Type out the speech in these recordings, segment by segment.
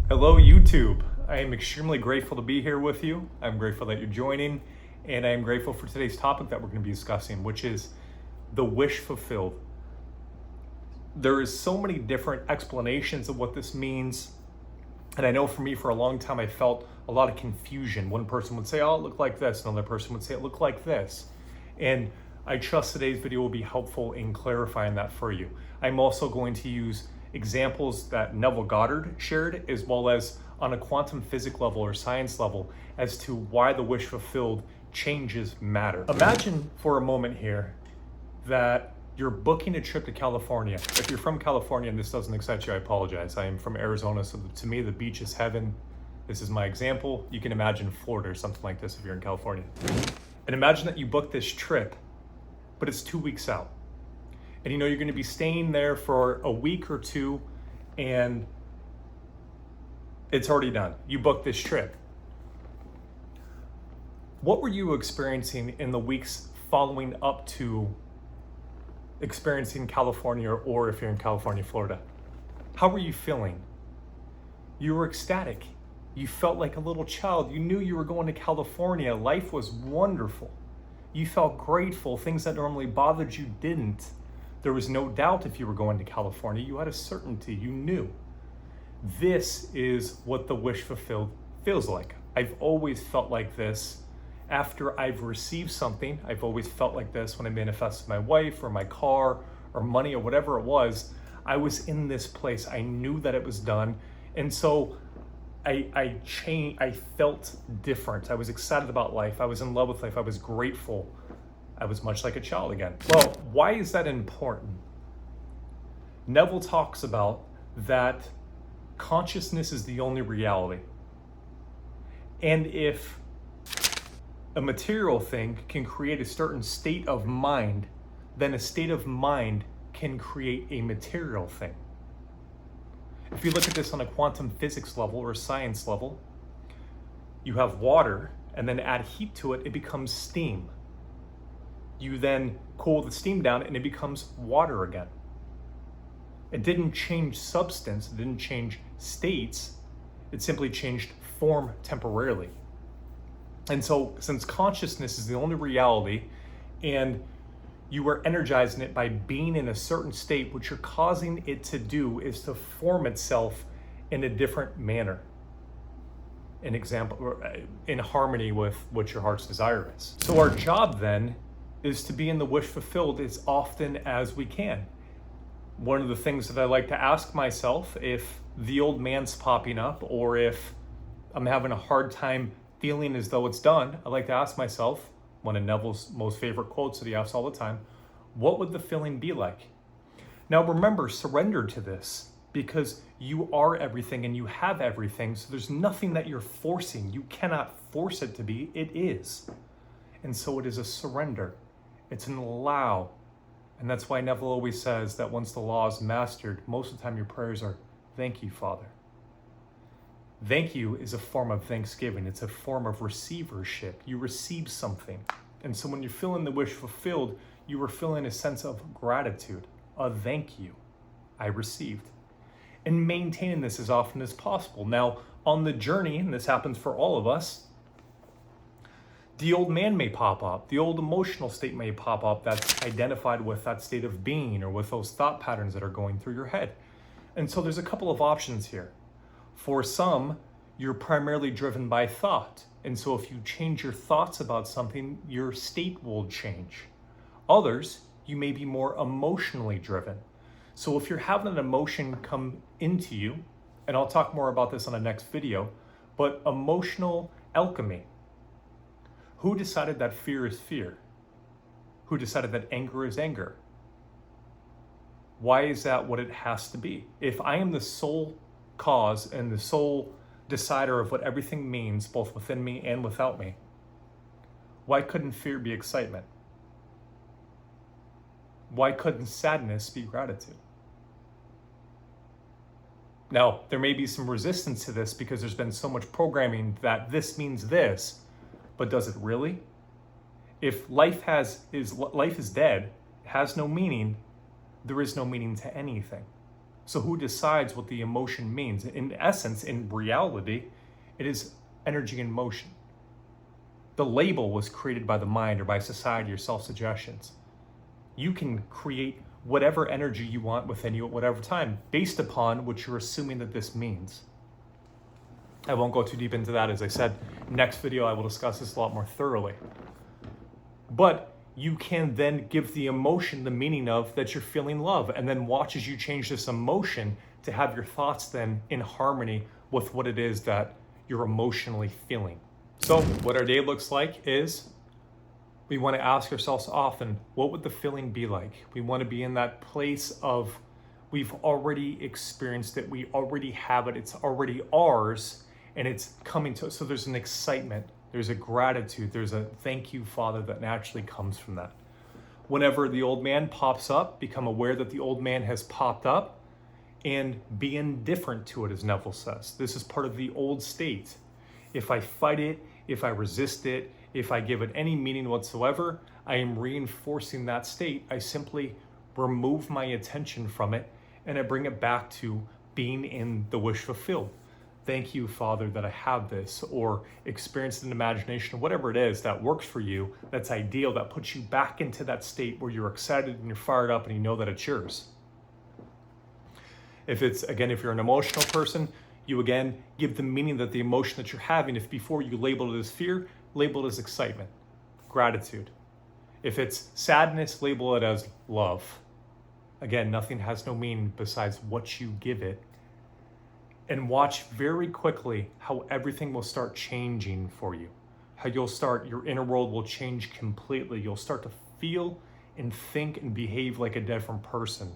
Hello, YouTube. I am extremely grateful to be here with you. I'm grateful that you're joining, and I am grateful for today's topic that we're going to be discussing, which is the wish fulfilled. There is so many different explanations of what this means, and I know for me, for a long time, I felt a lot of confusion. One person would say, "Oh, it looked like this," another person would say, "It looked like this," and I trust today's video will be helpful in clarifying that for you. I'm also going to use examples that Neville Goddard shared, as well as on a quantum physics level or science level, as to why the wish fulfilled changes matter. Imagine for a moment here that you're booking a trip to California. If you're from California and this doesn't excite you, I apologize. I am from Arizona, so to me, the beach is heaven. This is my example. You can imagine Florida or something like this if you're in California. And imagine that you book this trip, but it's 2 weeks out. And you know you're going to be staying there for a week or two, and it's already done. You booked this trip. What were you experiencing in the weeks following up to experiencing California, or if you're in California, Florida? How were you feeling? You were ecstatic. You felt like a little child. You knew you were going to California. Life was wonderful. You felt grateful. Things that normally bothered you didn't. There was no doubt if you were going to California. You had a certainty. You knew. This is what the wish fulfilled feels like. I've always felt like this after I've received something. I've always felt like this when I manifested my wife or my car or money or whatever it was. I was in this place. I knew that it was done. And so I changed. I felt different. I was excited about life. I was in love with life. I was grateful. I was much like a child again. Well, why is that important? Neville talks about that consciousness is the only reality. And if a material thing can create a certain state of mind, then a state of mind can create a material thing. If you look at this on a quantum physics level or a science level, you have water, and then add heat to it, it becomes steam. You then cool the steam down and it becomes water again. It didn't change substance, it didn't change states, it simply changed form temporarily. And so since consciousness is the only reality, and you are energizing it by being in a certain state, what you're causing it to do is to form itself in a different manner. An example, in harmony with what your heart's desire is. So our job then is to be in the wish fulfilled as often as we can. One of the things that I like to ask myself, if the old man's popping up, or if I'm having a hard time feeling as though it's done, I like to ask myself, one of Neville's most favorite quotes that he asks all the time, what would the feeling be like? Now remember, surrender to this, because you are everything and you have everything, so there's nothing that you're forcing. You cannot force it to be, it is. And so it is a surrender. It's an allow. And that's why Neville always says that once the law is mastered, most of the time your prayers are, thank you, Father. Thank you is a form of thanksgiving. It's a form of receivership. You receive something. And so when you're feeling the wish fulfilled, you are feeling a sense of gratitude, a thank you. I received. And maintaining this as often as possible. Now, on the journey, and this happens for all of us, the old man may pop up, the old emotional state may pop up that's identified with that state of being or with those thought patterns that are going through your head. And so there's a couple of options here. For some, you're primarily driven by thought. And so if you change your thoughts about something, your state will change. Others, you may be more emotionally driven. So if you're having an emotion come into you, and I'll talk more about this on the next video, but emotional alchemy. Who decided that fear is fear? Who decided that anger is anger? Why is that what it has to be? If I am the sole cause and the sole decider of what everything means, both within me and without me, why couldn't fear be excitement? Why couldn't sadness be gratitude? Now, there may be some resistance to this because there's been so much programming that this means this, but does it really? If life is dead, has no meaning, there is no meaning to anything. So who decides what the emotion means? In essence, in reality, it is energy in motion. The label was created by the mind or by society or self-suggestions. You can create whatever energy you want within you at whatever time, based upon what you're assuming that this means. I won't go too deep into that. As I said, next video I will discuss this a lot more thoroughly. But you can then give the emotion the meaning of that you're feeling love, and then watch as you change this emotion to have your thoughts then in harmony with what it is that you're emotionally feeling. So what our day looks like is we want to ask ourselves often, what would the feeling be like? We want to be in that place of we've already experienced it, we already have it, it's already ours, and it's coming to us. So there's an excitement, there's a gratitude, there's a thank you, Father, that naturally comes from that. Whenever the old man pops up, become aware that the old man has popped up and be indifferent to it, as Neville says. This is part of the old state. If I fight it, if I resist it, if I give it any meaning whatsoever, I am reinforcing that state. I simply remove my attention from it and I bring it back to being in the wish fulfilled. Thank you, Father, that I have this, or experience in imagination, whatever it is that works for you, that's ideal, that puts you back into that state where you're excited and you're fired up and you know that it's yours. If it's, again, if you're an emotional person, you again give the meaning that the emotion that you're having, if before you label it as fear, label it as excitement, gratitude. If it's sadness, label it as love. Again, nothing has no meaning besides what you give it. And watch very quickly how everything will start changing for you. How you'll start, your inner world will change completely. You'll start to feel and think and behave like a different person.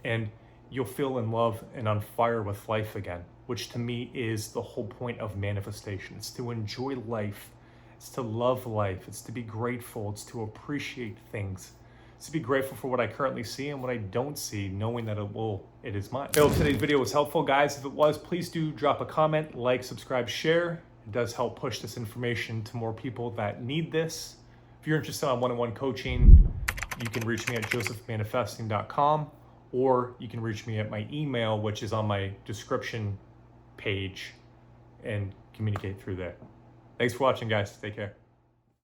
And you'll feel in love and on fire with life again, which to me is the whole point of manifestation. It's to enjoy life. It's to love life. It's to be grateful. It's to appreciate things. It's to be grateful for what I currently see and what I don't see, knowing that it is mine. I hope today's video was helpful, guys. If it was, please do drop a comment, like, subscribe, share. It does help push this information to more people that need this. If you're interested in one-on-one coaching, you can reach me at josephmanifesting.com, or you can reach me at my email, which is on my description page, and communicate through there. Thanks for watching, guys. Take care.